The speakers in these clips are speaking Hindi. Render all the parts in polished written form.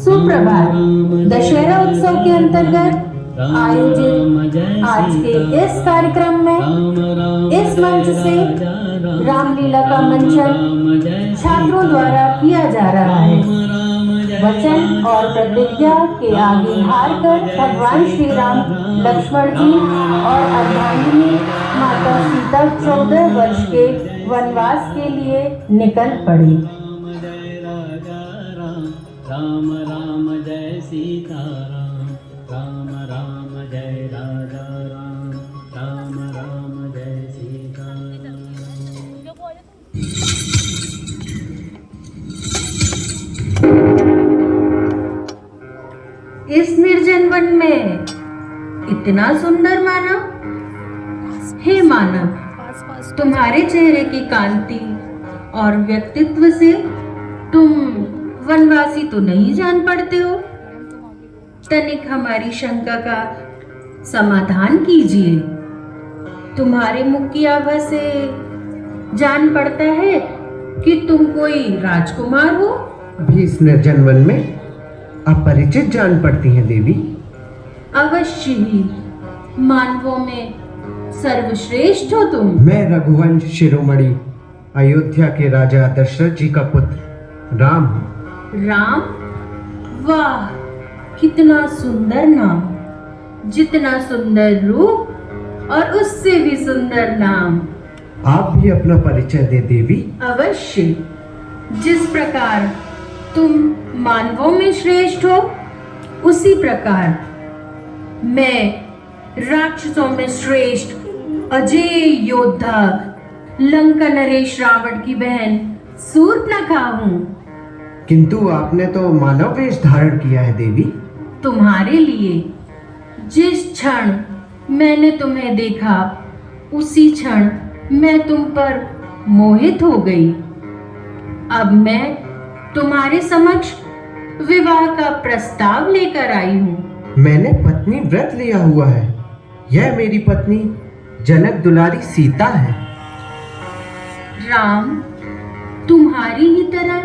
सुप्रभात। दशहरा उत्सव के अंतर्गत आयोजित आज के इस कार्यक्रम में इस मंच से रामलीला का मंचन छात्रों द्वारा किया जा रहा है। वचन और प्रतिज्ञा के आगे हार कर भगवान श्री राम, लक्ष्मण जी और अर्धांगिनी माता सीता 14 वर्ष के वनवास के लिए निकल पड़ी। राम राम जय सीता राम, राम राम जय राजा राम, राम राम जय सीता राम। इस निर्जन वन में इतना सुंदर मानव। हे मानव, तुम्हारे चेहरे की कांति और व्यक्तित्व से तुम वनवासी तो नहीं जान पड़ते हो। तनिक हमारी शंका का समाधान कीजिए। तुम्हारे मुख की आभा से जान पड़ता है कि तुम कोई राजकुमार हो। अभी इस निर्जन वन में अपरिचित जान पड़ती हैं देवी। अवश्य ही, मानवों में सर्वश्रेष्ठ हो तुम। मैं रघुवंश शिरोमणि अयोध्या के राजा दशरथ जी का पुत्र राम हूँ। राम? वाह, कितना सुंदर नाम, जितना सुंदर रूप और उससे भी सुंदर नाम। आप भी अपना परिचय दे देवी। अवश्य। जिस प्रकार तुम मानवों में श्रेष्ठ हो, उसी प्रकार मैं राक्षसों में श्रेष्ठ अजय योद्धा लंका नरेश रावण की बहन शूर्पणखा हूँ। किंतु आपने तो मानव वेश धारण किया है देवी। तुम्हारे लिए जिस क्षण मैंने तुम्हें देखा, उसी क्षण मैं तुम पर मोहित हो गई। अब मैं तुम्हारे समक्ष विवाह का प्रस्ताव लेकर आई हूँ। मैंने पत्नी व्रत लिया हुआ है। यह मेरी पत्नी जनक दुलारी सीता है। राम, तुम्हारी ही तरह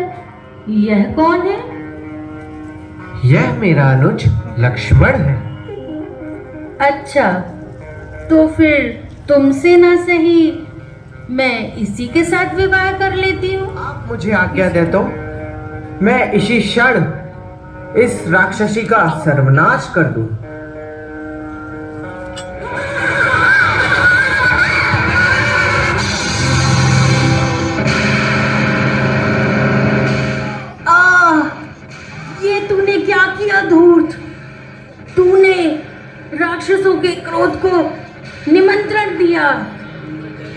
यह कौन है? यह मेरा अनुज लक्ष्मण है। अच्छा, तो फिर तुमसे ना सही मैं इसी के साथ विवाह कर लेती हूँ। आप मुझे आज्ञा दे तो मैं इसी क्षण इस राक्षसी का सर्वनाश कर दूं। ये तूने क्या किया धूर्त? तूने राक्षसों के क्रोध को निमंत्रण दिया।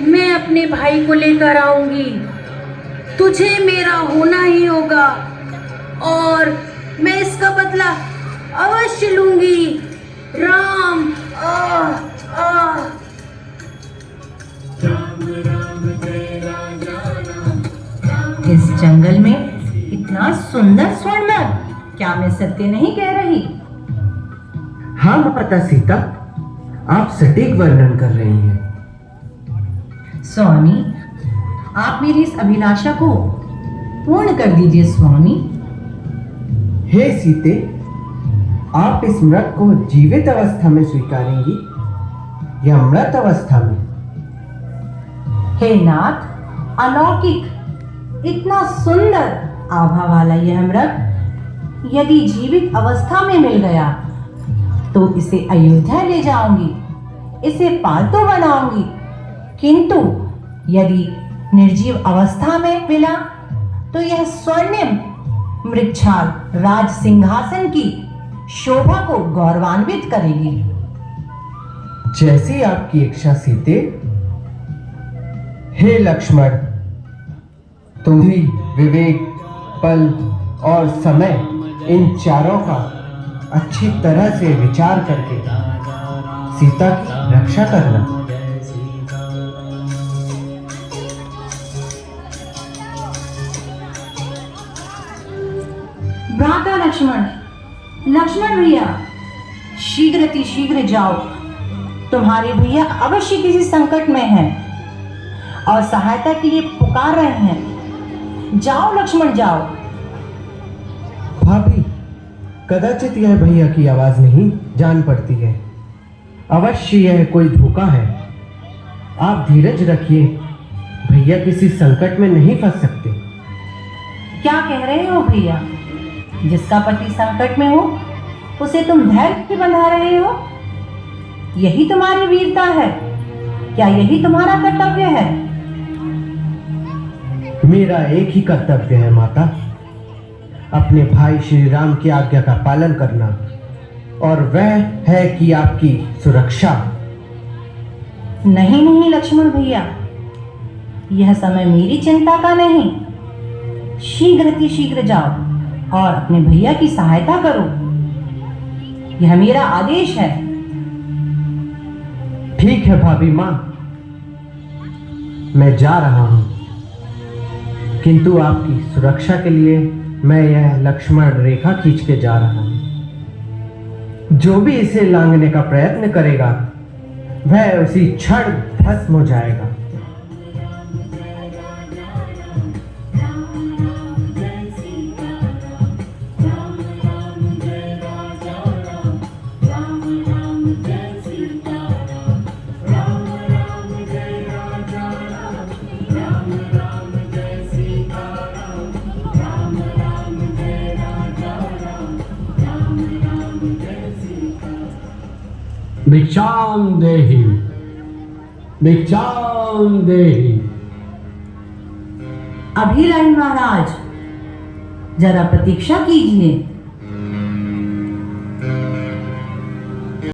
मैं अपने भाई को लेकर आऊंगी। तुझे मेरा होना ही होगा और मैं इसका बदला अवश्य लूंगी। राम, इस जंगल में इतना सुंदर स्वर्णमहल, क्या मैं सत्य नहीं कह रही? हाँ माता सीता, आप सटीक वर्णन कर रही हैं। स्वामी, आप मेरी इस अभिलाषा को पूर्ण कर दीजिए स्वामी। हे सीते, आप इस मृत को जीवित अवस्था में स्वीकारेंगी या मृत अवस्था में? हे नाथ, अलौकिक, इतना सुंदर आभा वाला यह मृत यदि जीवित अवस्था में मिल गया तो इसे अयोध्या ले जाऊंगी, इसे पालतू बनाऊंगी। किंतु यदि निर्जीव अवस्था में मिला तो यह स्वर्णिम मृच्छाल राज सिंहासन की शोभा को गौरवान्वित करेगी। जैसी आपकी इच्छा सीते। हे लक्ष्मण, तुम भी विवेक, पल और समय, इन चारों का अच्छी तरह से विचार करके सीता की रक्षा करना। भ्राता लक्ष्मण, लक्ष्मण भैया, शीघ्र जाओ। तुम्हारे भैया अवश्य किसी संकट में हैं और सहायता के लिए पुकार रहे हैं। जाओ लक्ष्मण, जाओ। कदाचित यह भैया की आवाज नहीं जान पड़ती है। अवश्य यह कोई धोखा है। आप धीरज रखिए, भैया किसी संकट में नहीं फंस सकते। क्या कह रहे हो भैया? जिसका पति संकट में हो उसे तुम धैर्य से बंधा रहे हो? यही तुम्हारी वीरता है? क्या यही तुम्हारा कर्तव्य है? मेरा एक ही कर्तव्य है माता, अपने भाई श्री राम की आज्ञा का पालन करना, और वह है कि आपकी सुरक्षा। नहीं नहीं लक्ष्मण भैया, यह समय मेरी चिंता का नहीं। शीघ्र जाओ और अपने भैया की सहायता करो। यह मेरा आदेश है। ठीक है भाभी माँ, मैं जा रहा हूं, किंतु आपकी सुरक्षा के लिए मैं यह लक्ष्मण रेखा खींच के जा रहा हूं। जो भी इसे लांघने का प्रयत्न करेगा वह उसी क्षण भस्म हो जाएगा। भिक्षाम देहि, भिक्षाम देहि। अभी लाइन महाराज, जरा प्रतीक्षा कीजिए।